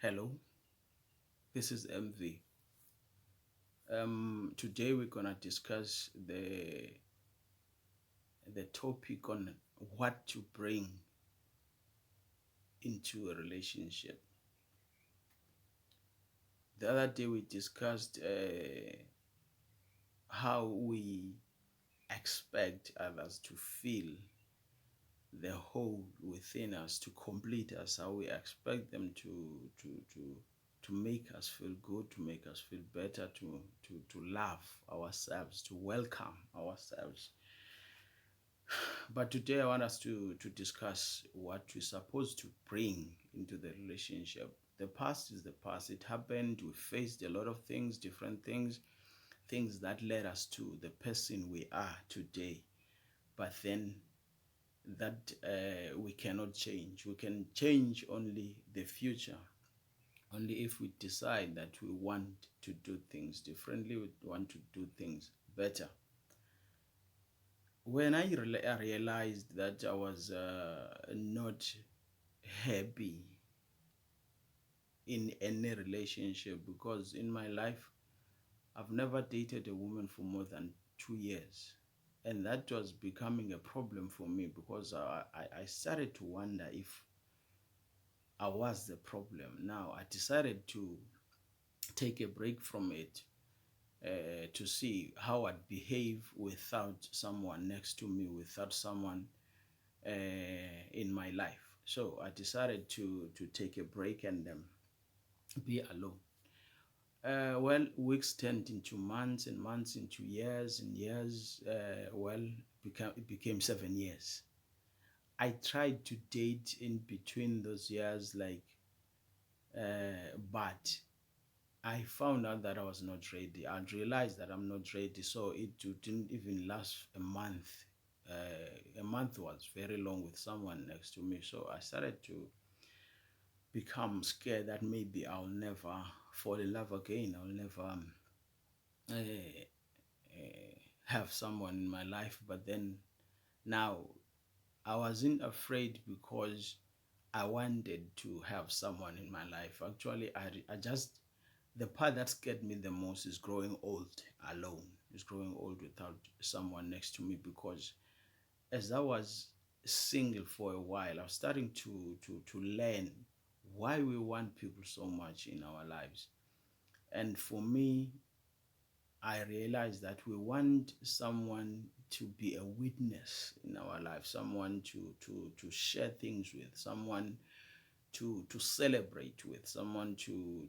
Hello, this is MV. Today we're gonna discuss the topic on what to bring into a relationship. The other day we discussed how we expect others to feel the whole within us, to complete us, how we expect them to make us feel good, to make us feel better, to love ourselves, to welcome ourselves. But today I want us to discuss what we're supposed to bring into the relationship. The past is the past. It happened. We faced a lot of things, different things, things that led us to the person we are today. But then that we cannot change. We can change only the future, only if we decide that we want to do things differently, we want to do things better. When I realized that I was not happy in any relationship, because in my life I've never dated a woman for more than 2 years, and that was becoming a problem for me because I started to wonder if I was the problem. Now I decided to take a break from it, to see how I'd behave without someone next to me, without someone in my life. So I decided to take a break and be alone. Well, weeks turned into months and months into years and years. It became 7 years. I tried to date in between those years, but I found out that I was not ready. I realized that I'm not ready, so it didn't even last a month. A month was very long with someone next to me, so I started to become scared that maybe I'll never fall in love again. I'll never uh, have someone in my life. But then now I wasn't afraid because I wanted to have someone in my life. Actually, I just, the part that scared me the most is growing old alone, is growing old without someone next to me, because as I was single for a while, I was starting to learn why we want people so much in our lives. And for me, I realized that we want someone to be a witness in our life, someone to share things with, someone to celebrate with, someone to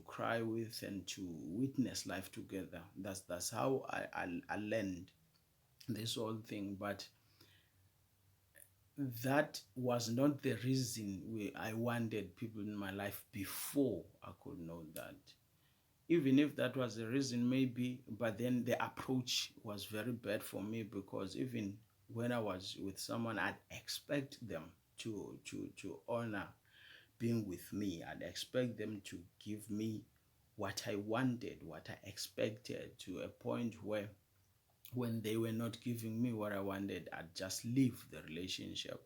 cry with, and to witness life together. That's how I learned this whole thing. But that was not the reason I wanted people in my life before I could know that. Even if that was the reason, maybe, but then the approach was very bad for me, because even when I was with someone, I'd expect them to honor being with me. I'd expect them to give me what I wanted, what I expected, to a point where when they were not giving me what I wanted, I'd just leave the relationship.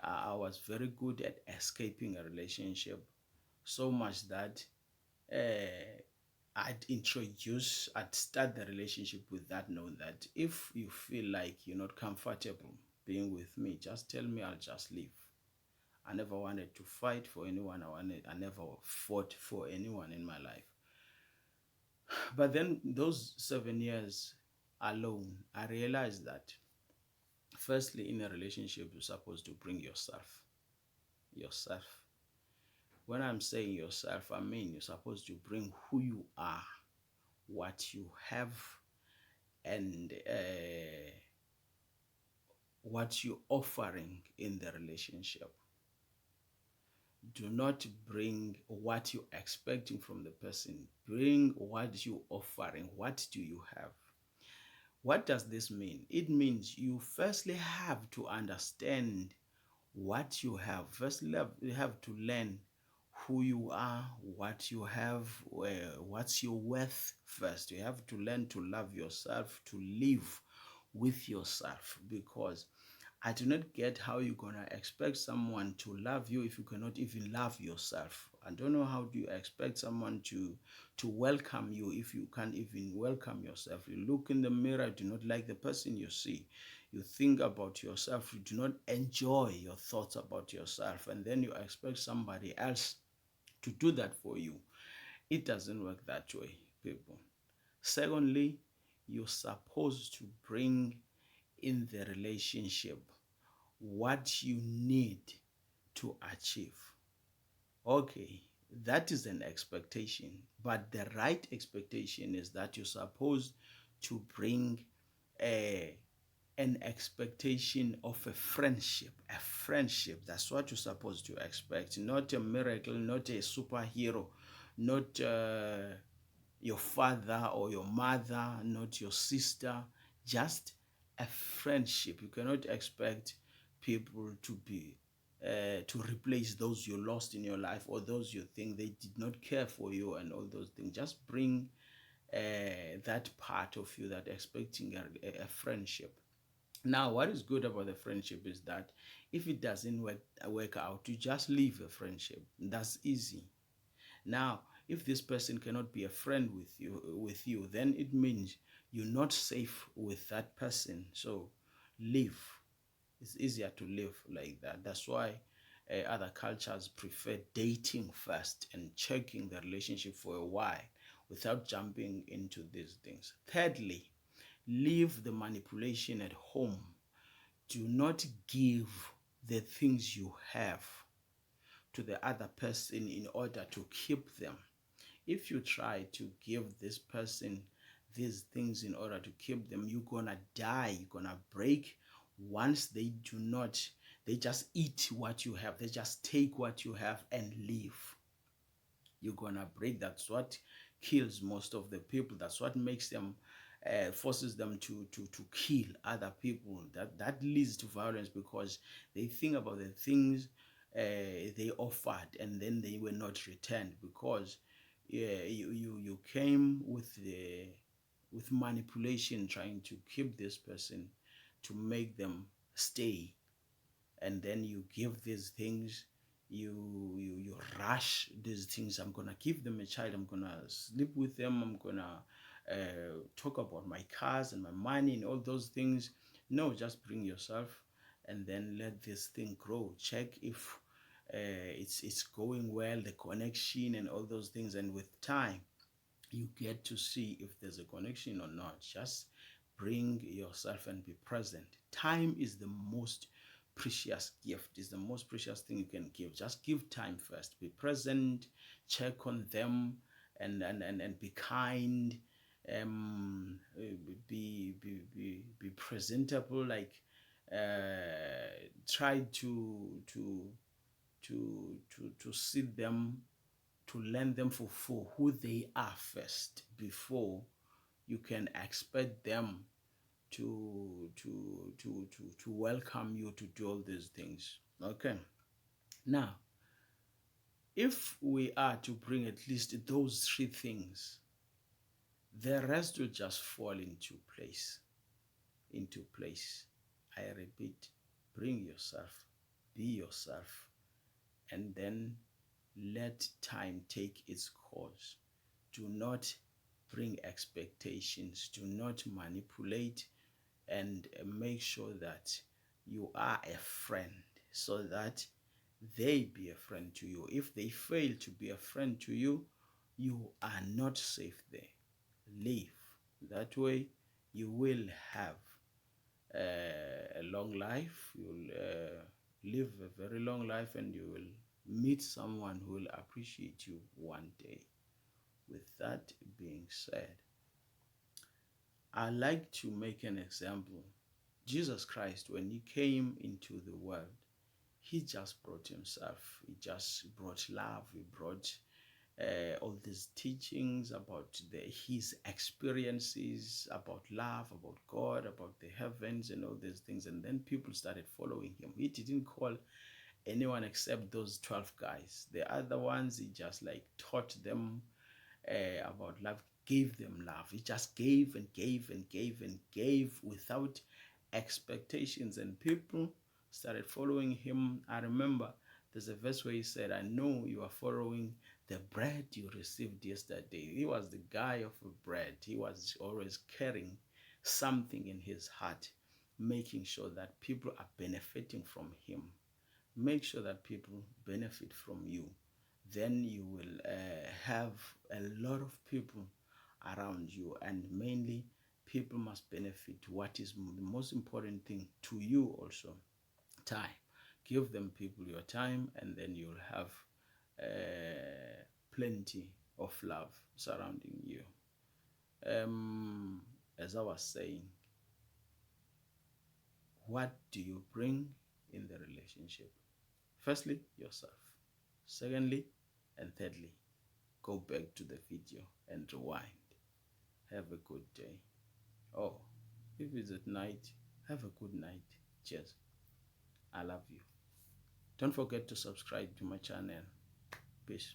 I was very good at escaping a relationship, so much that I'd start the relationship with that note that if you feel like you're not comfortable being with me, just tell me, I'll just leave. I never wanted to fight for anyone. I never fought for anyone in my life. But then those 7 years alone, I realized that firstly, in a relationship, you're supposed to bring yourself. Yourself. When I'm saying yourself, I mean you're supposed to bring who you are, what you have, and what you're offering in the relationship. Do not bring what you're expecting from the person. Bring what you're offering. What do you have? What does this mean? It means you firstly have to understand what you have. Firstly, you have to learn who you are, what you have, what's your worth first. You have to learn to love yourself, to live with yourself, because I do not get how you're going to expect someone to love you if you cannot even love yourself. I don't know how do you expect someone to welcome you if you can't even welcome yourself. You look in the mirror, do not like the person you see. You think about yourself, you do not enjoy your thoughts about yourself, and then you expect somebody else to do that for you. It doesn't work that way, people. Secondly, you're supposed to bring in the relationship what you need to achieve. Okay, that is an expectation, but the right expectation is that you're supposed to bring a an expectation of a friendship. A friendship, that's what you're supposed to expect, not a miracle, not a superhero, not your father or your mother, not your sister, just a friendship. You cannot expect people to replace those you lost in your life, or those you think they did not care for you and all those things. Just bring that part of you that expecting a friendship. Now, what is good about the friendship is that if it doesn't work out, you just leave a friendship. That's easy. Now, if this person cannot be a friend with you, then it means you're not safe with that person. So leave. It's easier to live like that. That's why other cultures prefer dating first and checking the relationship for a while without jumping into these things. Thirdly, leave the manipulation at home. Do not give the things you have to the other person in order to keep them. If you try to give this person these things in order to keep them, you're gonna die, you're gonna break. Once they do not, they just eat what you have, they just take what you have and leave. You're gonna break. That's what kills most of the people. That's what makes them forces them to kill other people. That leads to violence, because they think about the things they offered and then they were not returned, because you came with manipulation, trying to keep this person to make them stay, and then you give these things, you rush these things. I'm gonna give them a child, I'm gonna sleep with them, I'm gonna talk about my cars and my money and all those things. No, just bring yourself and then let this thing grow. Check if it's going well, the connection and all those things, and with time you get to see if there's a connection or not. Just bring yourself and be present. Time is the most precious gift, is the most precious thing you can give. Just give time first. Be present, check on them, and be kind. Be presentable. Like try to see them, to learn them for who they are first, before you can expect them to welcome you to do all these things. Okay. Now, if we are to bring at least those three things, the rest will just fall into place. Into place. I repeat, bring yourself, be yourself, and then let time take its course. Do not bring expectations. Do not manipulate, and make sure that you are a friend, so that they be a friend to you. If they fail to be a friend to you, you are not safe there. Leave. That way, you will have a long life. You'll live a very long life, and you will meet someone who will appreciate you one day. With that being said, I like to make an example. Jesus Christ, when he came into the world, he just brought himself. He just brought love. He brought all these teachings about his experiences about love, about God, about the heavens and all these things. And then people started following him. He didn't call anyone except those 12 guys. The other ones, he just like taught them about love, gave them love. He just gave and gave and gave and gave without expectations, and people started following him. I remember there's a verse where he said, I know you are following the bread you received yesterday. He was the guy of bread. He was always carrying something in his heart, making sure that people are benefiting from him. Make sure that people benefit from you. Then you will have a lot of people around you, and mainly people must benefit. What is the most important thing to you also? Time. Give them people your time, and then you'll have plenty of love surrounding you. As I was saying, what do you bring in the relationship? Firstly, yourself. Secondly, and thirdly, go back to the video and rewind. Have a good day. Oh, if it's at night, have a good night. Cheers. I love you. Don't forget to subscribe to my channel. Peace.